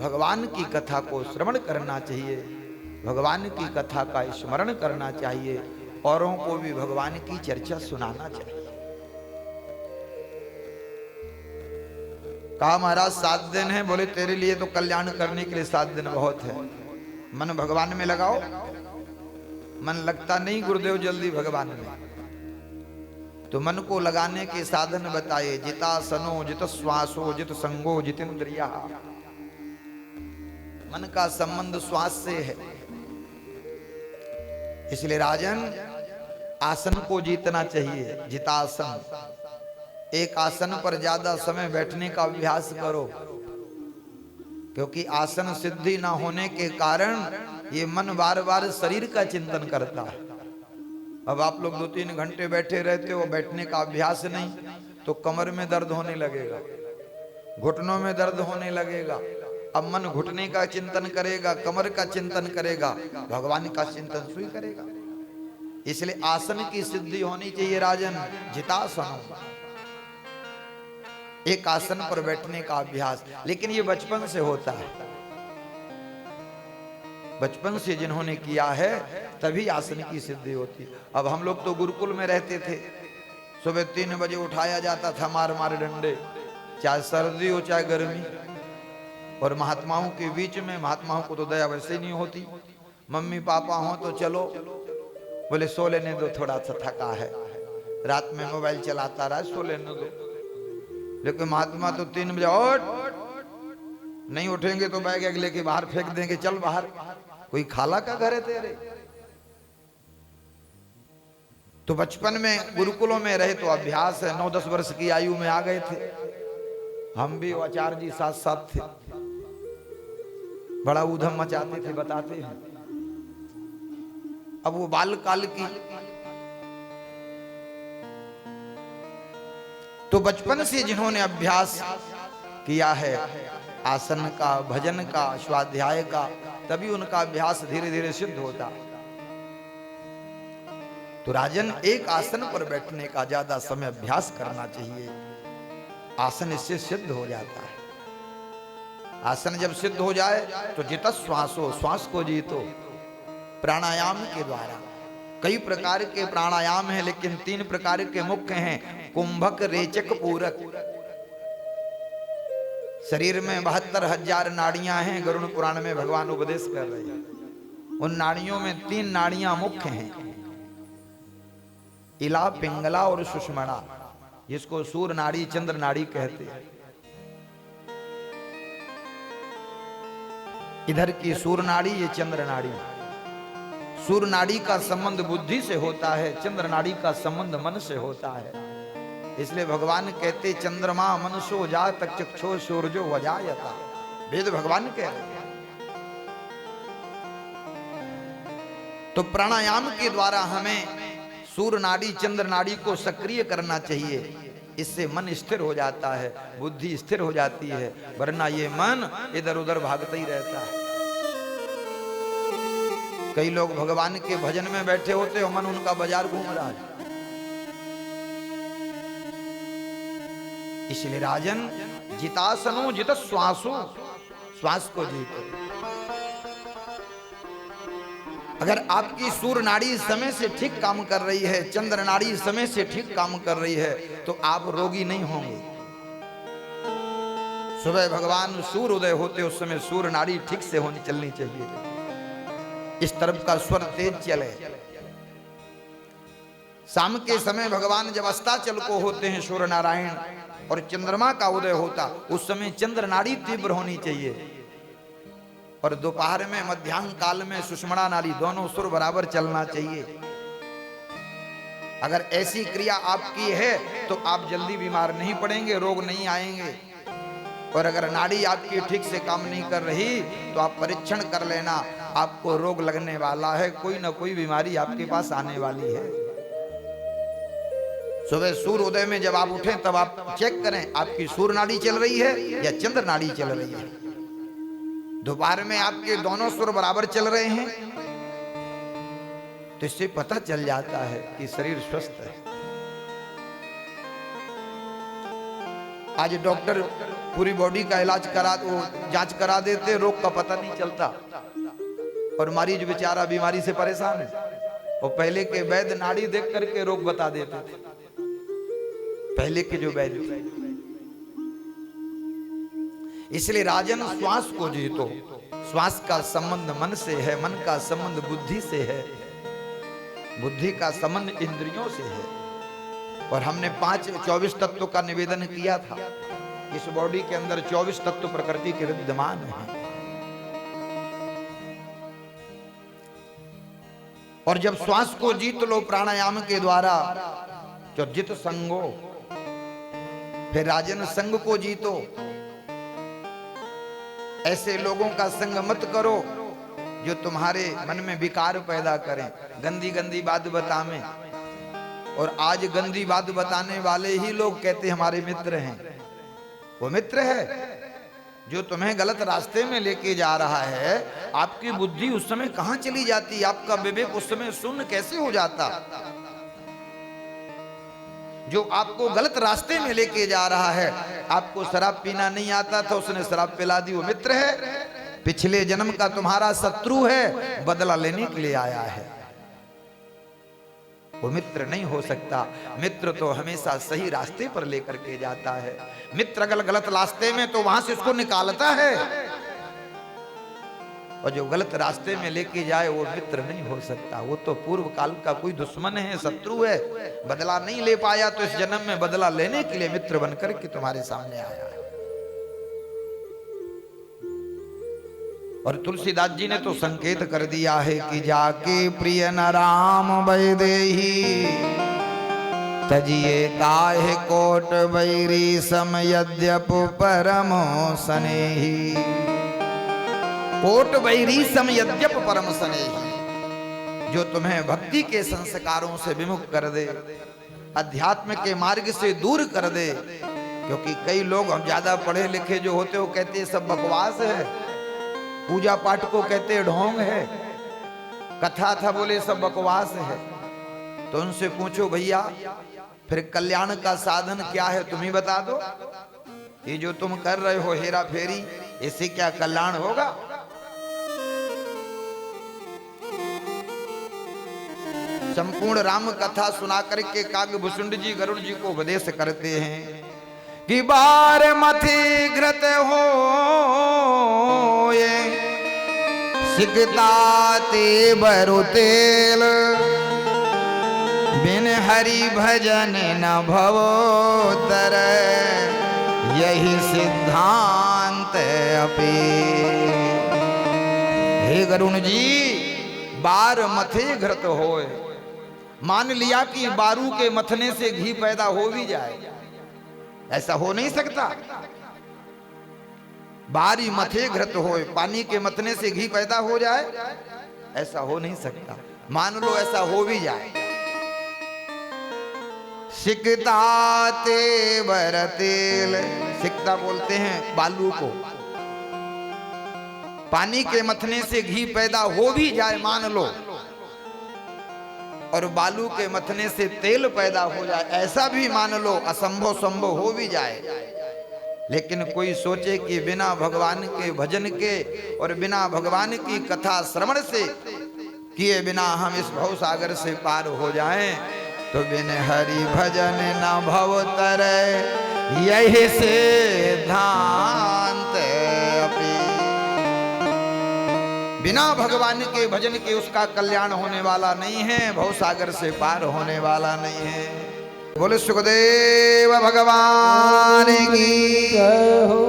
भगवान की कथा को श्रवण करना चाहिए, भगवान की कथा का स्मरण करना चाहिए, औरों को भी भगवान की चर्चा सुनाना चाहिए। कहा महाराज 7 दिन है, बोले तेरे लिए तो कल्याण करने के लिए 7 दिन बहुत है, मन भगवान में लगाओ। मन लगता नहीं गुरुदेव जल्दी भगवान में, तो मन को लगाने के साधन बताए। जितासनो जित श्वासो जित संगो जितेंद्रिया। मन का संबंध श्वास से है, इसलिए राजन आसन को जीतना चाहिए। जितासन, एक आसन पर ज्यादा समय बैठने का अभ्यास करो, क्योंकि आसन सिद्धि ना होने के कारण ये मन बार बार शरीर का चिंतन करता है। अब आप लोग 2-3 घंटे बैठे रहते हो, बैठने का अभ्यास नहीं, तो कमर में दर्द होने लगेगा, घुटनों में दर्द होने लगेगा। अब मन घुटने का चिंतन करेगा, कमर का चिंतन करेगा, भगवान का चिंतन सुई करेगा। इसलिए आसन की सिद्धि होनी चाहिए राजन। जितासन, एक आसन पर बैठने का अभ्यास। लेकिन ये बचपन से होता है, बचपन से जिन्होंने किया है तभी आसन की सिद्धि होती। अब हम लोग तो गुरुकुल में रहते थे, सुबह 3 बजे उठाया जाता था मार मार डंडे, चाहे सर्दी हो चाहे गर्मी। और महात्माओं के बीच में, महात्माओं को तो दया वैसे नहीं होती, मम्मी पापा हो तो चलो, बोले सो लेने दो, थोड़ा सा थका है, रात में मोबाइल चलाता रहा, सो लेने दो। लेकिन महात्मा तो 3 बजे उठ, नहीं उठेंगे तो बैग लेके बाहर फेंक देंगे, चल बाहर, कोई खाला का घर है तेरे। तो बचपन में गुरुकुलों में रहे तो अभ्यास है। 9-10 वर्ष की आयु में आ गए थे हम भी, आचार्य जी साथ साथ थे, बड़ा ऊधम मचाते थे, बताते हैं। अब वो बाल काल की, तो बचपन से जिन्होंने अभ्यास किया है आसन का, भजन का, स्वाध्याय का, तभी उनका अभ्यास धीरे धीरे सिद्ध होता। तो राजन एक आसन पर बैठने का ज्यादा समय अभ्यास करना चाहिए, आसन इससे सिद्ध हो जाता है। आसन जब सिद्ध हो जाए तो जित श्वासो, श्वास को जीतो प्राणायाम के द्वारा। कई प्रकार के प्राणायाम हैं, लेकिन 3 प्रकार के मुख्य हैं, कुंभक, रेचक, पूरक। शरीर में 72,000 नाड़ियां हैं, गरुड़ पुराण में भगवान उपदेश कर रहे हैं। उन नाड़ियों में 3 नाड़ियां मुख्य हैं, इला, पिंगला और सुषमणा, जिसको सूर्य नाड़ी, चंद्र नाड़ी कहते हैं। इधर की सूर्य नाड़ी, ये चंद्र नाड़ी। सूर्य नाड़ी का संबंध बुद्धि से होता है, चंद्र नाड़ी का संबंध मन से होता है। इसलिए भगवान कहते चंद्रमा मनसो जात चक्षो सूर्यो वजायता, वेद भगवान कह रहे हैं। तो प्राणायाम के द्वारा हमें सूर्य नाड़ी, चंद्र नाड़ी को सक्रिय करना चाहिए, इससे मन स्थिर हो जाता है, बुद्धि स्थिर हो जाती है, वरना ये मन इधर उधर भागता ही रहता है। कई लोग भगवान के भजन में बैठे होते हो, मन उनका बाजार घूम रहा है। इसलिए राजन जितासनो जित श्वासो, श्वास को जीतो। अगर आपकी सूर्य नाड़ी समय से ठीक काम कर रही है, चंद्र नाड़ी समय से ठीक काम कर रही है, तो आप रोगी नहीं होंगे। सुबह भगवान सूर्य उदय होते उस समय सूर्य नाड़ी ठीक से होनी, चलनी चाहिए, इस तरफ का स्वर तेज चले। शाम के समय भगवान जब अस्ताचल को होते हैं सूर्य नारायण, और चंद्रमा का उदय होता, उस समय चंद्र नाड़ी तीव्र होनी चाहिए। और दोपहर में, मध्याह्न काल में सुषमणा नाड़ी, दोनों सुर बराबर चलना चाहिए। अगर ऐसी क्रिया आपकी है तो आप जल्दी बीमार नहीं पड़ेंगे, रोग नहीं आएंगे। और अगर नाड़ी आपकी ठीक से काम नहीं कर रही तो आप परीक्षण कर लेना, आपको रोग लगने वाला है, कोई ना कोई बीमारी आपके पास आने वाली है। सुबह सूर्य उदय में जब आप उठें तब आप चेक करें आपकी सूर्य नाड़ी चल रही है या चंद्र नाड़ी चल रही है। दोपहर में आपके दोनों सुर बराबर चल रहे हैं तो इससे पता चल जाता है कि शरीर स्वस्थ है। आज डॉक्टर पूरी बॉडी का इलाज करा, वो जांच करा देते, रोग का पता नहीं चलता, और मरीज बेचारा बीमारी से परेशान है। और पहले के वैद्य नाड़ी देख करके रोग बता देते थे, पहले के जो वैद्य थे। इसलिए राजन श्वास को जीतो। श्वास का संबंध मन से है, मन का संबंध बुद्धि से है, बुद्धि का संबंध इंद्रियों से है। और हमने 24 तत्वों का निवेदन किया था। इस बॉडी के अंदर 24 तत्व प्रकृति के विद्यमान हैं। और जब श्वास को जीत लो प्राणायाम के द्वारा, जो जित संगो, फिर राजन संग को जीतो। ऐसे लोगों का संग मत करो जो तुम्हारे मन में विकार पैदा करें, गंदी गंदी बात बताएं। और आज गंदी बात बताने वाले ही लोग कहते हमारे मित्र हैं। वो मित्र है जो तुम्हें गलत रास्ते में लेके जा रहा है। आपकी बुद्धि उस समय कहां चली जाती, आपका विवेक उस समय शून्य कैसे हो जाता। जो आपको गलत रास्ते में लेके जा रहा है, आपको शराब पीना नहीं आता था, उसने शराब पिला दी, वो मित्र है। पिछले जन्म का तुम्हारा शत्रु है, बदला लेने के लिए आया है, वो मित्र नहीं हो सकता। मित्र तो हमेशा सही रास्ते पर लेकर के जाता है। मित्र अगर गलत रास्ते में तो वहां से उसको निकालता है, और जो गलत रास्ते में लेके जाए वो मित्र नहीं हो सकता। वो तो पूर्व काल का कोई दुश्मन है, शत्रु है, बदला नहीं ले पाया तो इस जन्म में बदला लेने के लिए मित्र बनकर के तुम्हारे सामने आया है। और तुलसीदास जी ने तो संकेत कर दिया है कि जाके प्रिय न राम वैदेही, तजिए काहे कोट बैरी सम यद्यप परमो सनेही। कोट बैरी सम यद्यप परम सनेही, जो तुम्हें भक्ति के संस्कारों से विमुख कर दे, अध्यात्म के मार्ग से दूर कर दे। क्योंकि कई लोग, हम ज्यादा पढ़े लिखे जो होते हो, कहते हैं सब बकवास है, पूजा पाठ को कहते ढोंग है, कथा था बोले सब बकवास है। तो उनसे पूछो भैया फिर कल्याण का साधन क्या है, तुम ही बता दो। ये जो तुम कर रहे हो हेरा फेरी, इससे क्या कल्याण होगा? संपूर्ण राम कथा सुना करके काव्यभूषुंड जी गरुड़ जी को उपदेश करते हैं कि बार मथी घृत हो ये सिकता ते बरु तेल, बिन हरि भजन न भवो तर, यही सिद्धांत अपे। हे गरुण जी, बार मथे घृत होए, मान लिया कि बारू के मथने से घी पैदा हो भी जाए, ऐसा हो नहीं सकता। बारी मथे घृत होए, पानी के मथने से घी पैदा हो जाए, ऐसा हो नहीं सकता। मान लो ऐसा हो भी जाए। सिकता ते बर तेल, सिकता बोलते हैं बालू को। पानी के मथने से घी पैदा हो भी जाए मान लो, और बालू के मथने से तेल पैदा हो जाए, ऐसा भी मान लो, असंभव संभव हो भी जाए। लेकिन कोई सोचे कि बिना भगवान के भजन के और बिना भगवान की कथा श्रवण से किए बिना हम इस भव सागर से पार हो जाएं, तो बिन हरि भजन न भव तरै, यही सिद्धांत अपि। बिना भगवान के भजन के उसका कल्याण होने वाला नहीं है, भव सागर से पार होने वाला नहीं है। बोले सुखदेव भगवान की जय हो।